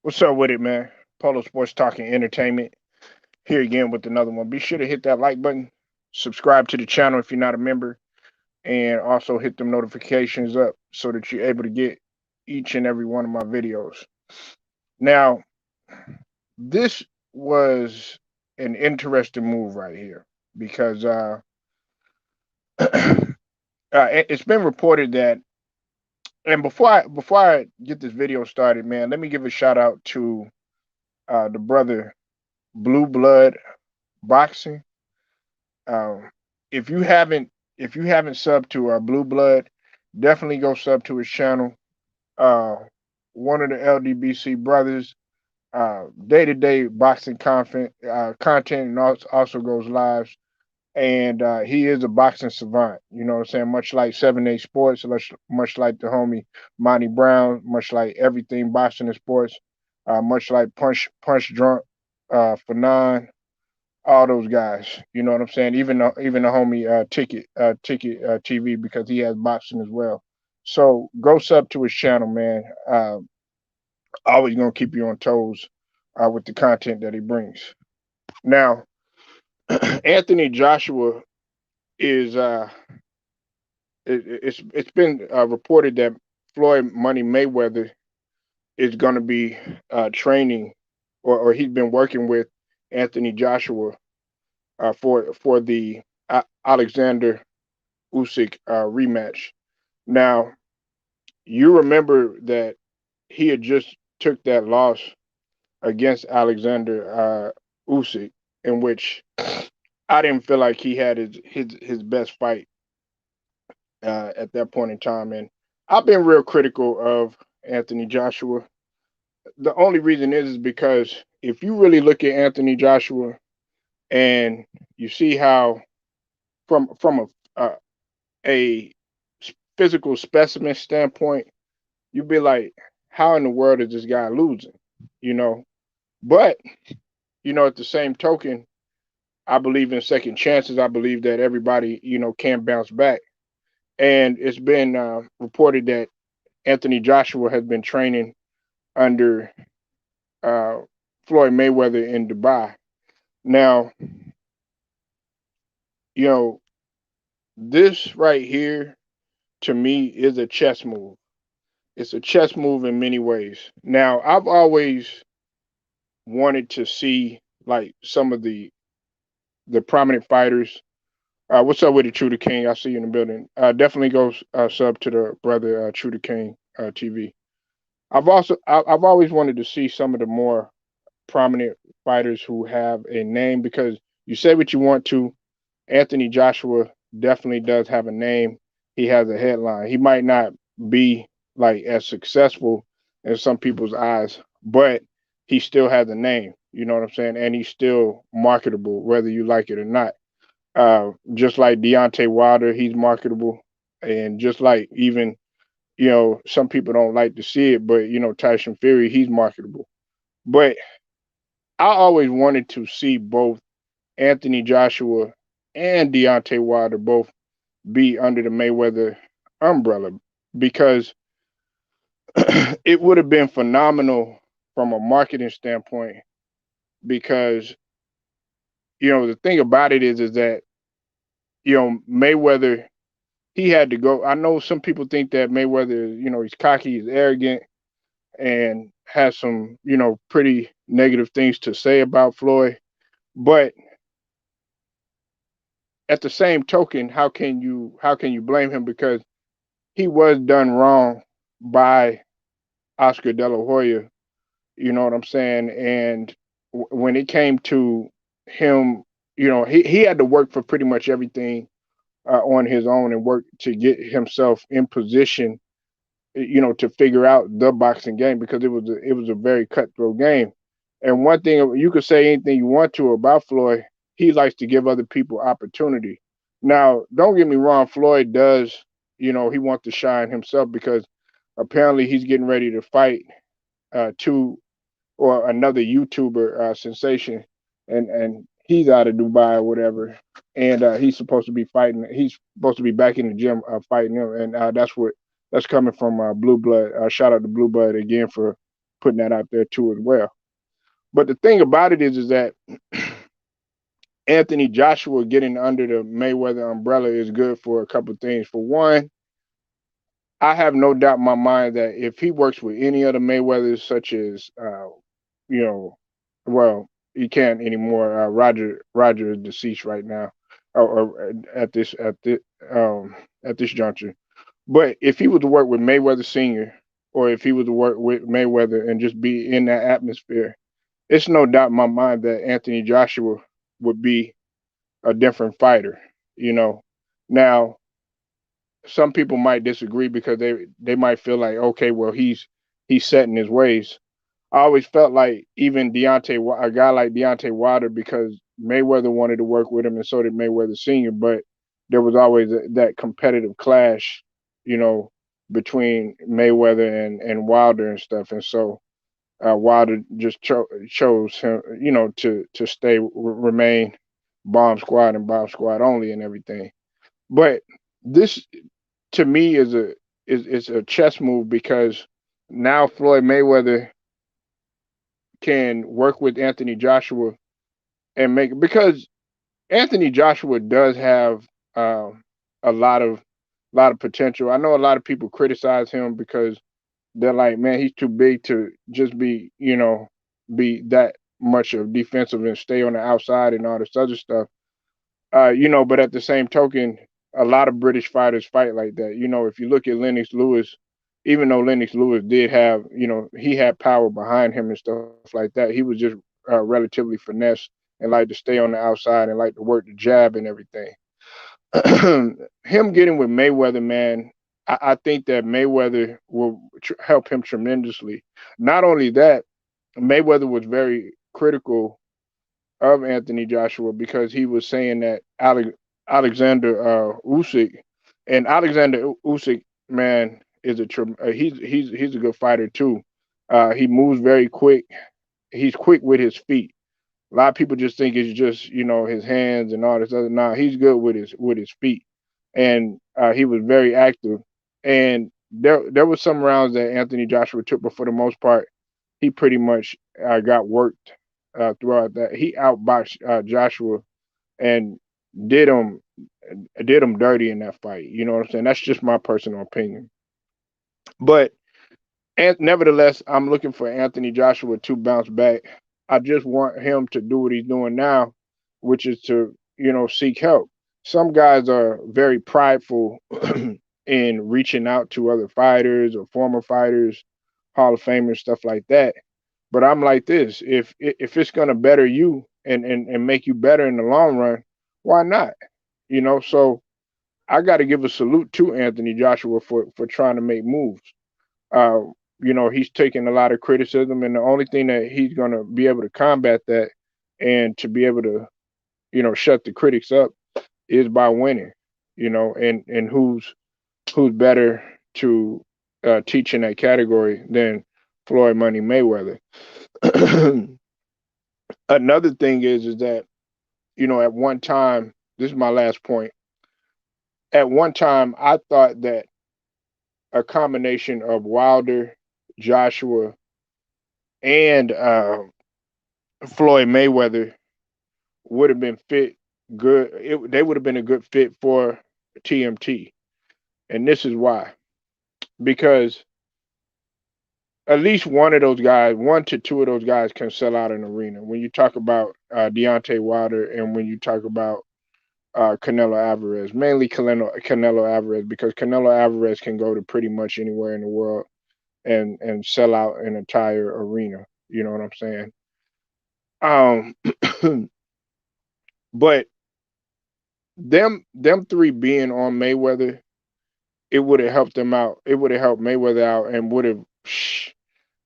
What's up with it, man? Polo Sports Talking Entertainment here again with another one. Be sure to hit that like button, subscribe to the channel if you're not a member, and also hit them notifications up so that you're able to get each and every one of my videos. Now, this was an interesting move right here because it's been reported that, and before I get this video started, man, let me give a shout out to the brother Blue Blood Boxing. Um, if you haven't subbed to Blue Blood, definitely go sub to his channel. Uh, one of the LDBC brothers, day to day boxing content, and also goes lives. And he is a boxing savant. You know what I'm saying? Much like 7A Sports, much like the homie Monty Brown, much like everything boxing and sports, much like Punch Drunk, Fanon, all those guys. You know what I'm saying? Even the homie Ticket TV, because he has boxing as well. So go sub to his channel, man. Always gonna keep you on toes with the content that he brings. Now, Anthony Joshua is it's been reported that Floyd Money Mayweather is going to be training, or he's been working with Anthony Joshua for the Alexander Usyk rematch. Now, you remember that he had just took that loss against Alexander Usyk, in which I didn't feel like he had his best fight at that point in time, and I've been real critical of Anthony Joshua. The only reason is because if you really look at Anthony Joshua and you see how from a physical specimen standpoint, you'd be like, how in the world is this guy losing? You know, but at the same token, I believe in second chances. I believe that everybody can bounce back, and it's been reported that Anthony Joshua has been training under uh, Floyd Mayweather in Dubai. Now, you know, this right here to me is a chess move. It's a chess move in many ways. Now, I've always wanted to see like some of the prominent fighters. What's up with the True the King? I see you in the building. Definitely go sub to the brother True the King TV. I've always wanted to see some of the more prominent fighters who have a name, because you say what you want to. Anthony Joshua definitely does have a name. He has a headline. He might not be like as successful in some people's eyes, but he still has a name. You know what I'm saying? And he's still marketable, whether you like it or not. Just like Deontay Wilder, he's marketable, and just like even some people don't like to see it, but Tyson Fury, he's marketable. But I always wanted to see both Anthony Joshua and Deontay Wilder both be under the Mayweather umbrella, because it would have been phenomenal from a marketing standpoint. Because the thing about it is that Mayweather, he had to go. I know some people think that Mayweather, he's cocky, he's arrogant, and has some pretty negative things to say about Floyd. But at the same token, how can you blame him, because he was done wrong by Oscar De La Hoya. You know what I'm saying? And when it came to him, he had to work for pretty much everything on his own, and work to get himself in position, to figure out the boxing game, because it was a very cutthroat game. And one thing, you could say anything you want to about Floyd, he likes to give other people opportunity. Now, don't get me wrong, Floyd does, he wants to shine himself, because apparently he's getting ready to fight two or another YouTuber sensation, and he's out of Dubai or whatever, and he's supposed to be fighting. He's supposed to be back in the gym fighting him, and that's coming from Blue Blood. Shout out to Blue Blood again for putting that out there too as well. But the thing about it is that Anthony Joshua getting under the Mayweather umbrella is good for a couple of things. For one, I have no doubt in my mind that if he works with any other Mayweathers, such as, you know, well, he can't anymore. Roger is deceased right now, or um, at this juncture. But if he was to work with Mayweather Senior, or if he was to work with Mayweather and just be in that atmosphere, it's no doubt in my mind that Anthony Joshua would be a different fighter. You know, now some people might disagree because they might feel like, okay, well, he's set in his ways. I always felt like even a guy like Deontay Wilder, because Mayweather wanted to work with him, and so did Mayweather Senior. But there was always that competitive clash, you know, between Mayweather and Wilder and stuff. And so Wilder just chose him, you know, to remain Bomb Squad and Bomb Squad only and everything. But this to me is a chess move, because now Floyd Mayweather can work with Anthony Joshua and make, because Anthony Joshua does have a lot of potential. I know a lot of people criticize him because they're like, man, he's too big to just be, you know, be that much of defensive and stay on the outside and all this other stuff. You know, but at the same token, a lot of British fighters fight like that. You know, if you look at Lennox Lewis, even though Lennox Lewis did have, you know, he had power behind him and stuff like that, he was just relatively finesse and like to stay on the outside and like to work the jab and everything. Him getting with Mayweather, man, I think that Mayweather will help him tremendously. Not only that, Mayweather was very critical of Anthony Joshua because he was saying that Alexander Usyk, and Alexander Usyk, man, is he's a good fighter too. He moves very quick. He's quick with his feet. A lot of people just think it's just, you know, his hands and all this other. Nah, he's good with his feet, and he was very active. And there was some rounds that Anthony Joshua took, but for the most part, he pretty much got worked throughout that. He outboxed Joshua and did him did him dirty in that fight. You know what I'm saying? That's just my personal opinion. But and nevertheless, I'm looking for Anthony Joshua to bounce back. I just want him to do what he's doing now, which is to, you know, seek help. Some guys are very prideful in reaching out to other fighters or former fighters, Hall of Famers, stuff like that. But I'm like this: if it's gonna better you and make you better in the long run, why not? You know, so I got to give a salute to Anthony Joshua for trying to make moves. Uh, you know, he's taking a lot of criticism, and the only thing that he's gonna be able to combat that and to be able to, you know, shut the critics up is by winning. You know, and who's better to teach in that category than Floyd Money Mayweather? Another thing is that, you know, at one time, this is my last point. At one time, I thought that a combination of Wilder, Joshua, and Floyd Mayweather would have been fit good. They would have been a good fit for TMT, and this is why. Because at least one of those guys, one to two of those guys, can sell out an arena. When you talk about Deontay Wilder, and when you talk about Canelo Alvarez, mainly Canelo Alvarez, because Canelo Alvarez can go to pretty much anywhere in the world and sell out an entire arena. You know what I'm saying? Um, but them three being on Mayweather, it would have helped them out. It would have helped Mayweather out and would have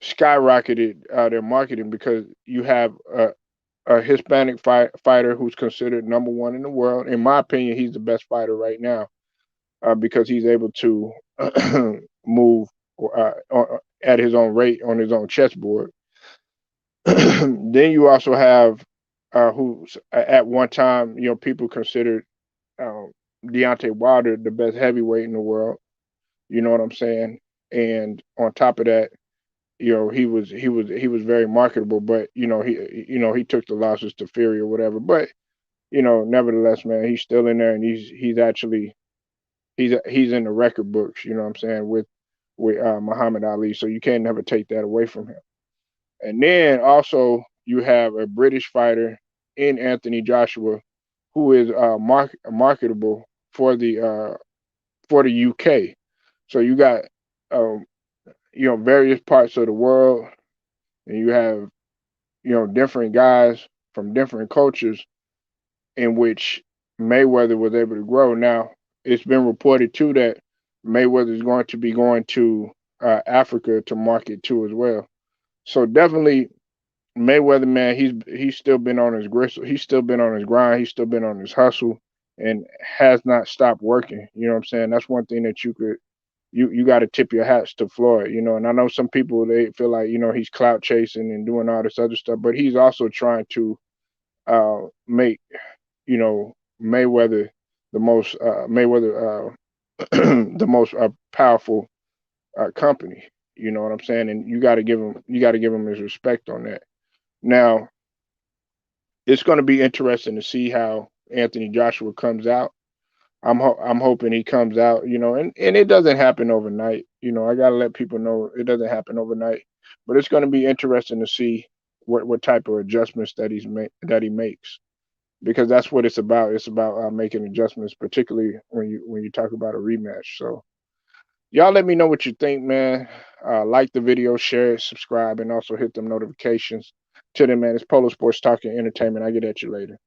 skyrocketed their marketing, because you have a Hispanic fighter who's considered number one in the world. In my opinion, he's the best fighter right now because he's able to move at his own rate on his own chessboard. Then you also have who's at one time, you know, people considered um, Deontay Wilder the best heavyweight in the world. You know what I'm saying? And on top of that, he was very marketable, but he took the losses to Fury or whatever. But nevertheless, man, he's still in there, and he's actually he's in the record books. You know what I'm saying, with Muhammad Ali. So you can't never take that away from him. And then also you have a British fighter in Anthony Joshua, who is marketable for the UK. So you got um, various parts of the world, and you have different guys from different cultures in which Mayweather was able to grow. Now it's been reported too that Mayweather is going to be going to Africa to market too as well. So definitely Mayweather, man, he's still been on his gristle. He's still been on his grind. He's still been on his hustle, and has not stopped working. You know what I'm saying? That's one thing that you got to tip your hats to Floyd. And I know some people, they feel like he's clout chasing and doing all this other stuff, but he's also trying to make Mayweather the most powerful company. You know what I'm saying? And you got to give him his respect on that. Now it's going to be interesting to see how Anthony Joshua comes out. I'm hoping he comes out, and it doesn't happen overnight. I gotta let people know it doesn't happen overnight, but it's going to be interesting to see what type of adjustments that he makes, because that's what it's about. It's about making adjustments, particularly when you talk about a rematch. So y'all let me know what you think, man. Like the video, share it, subscribe, and also hit them notifications. Till then, man, it's Polo Sports Talking Entertainment. I get at you later.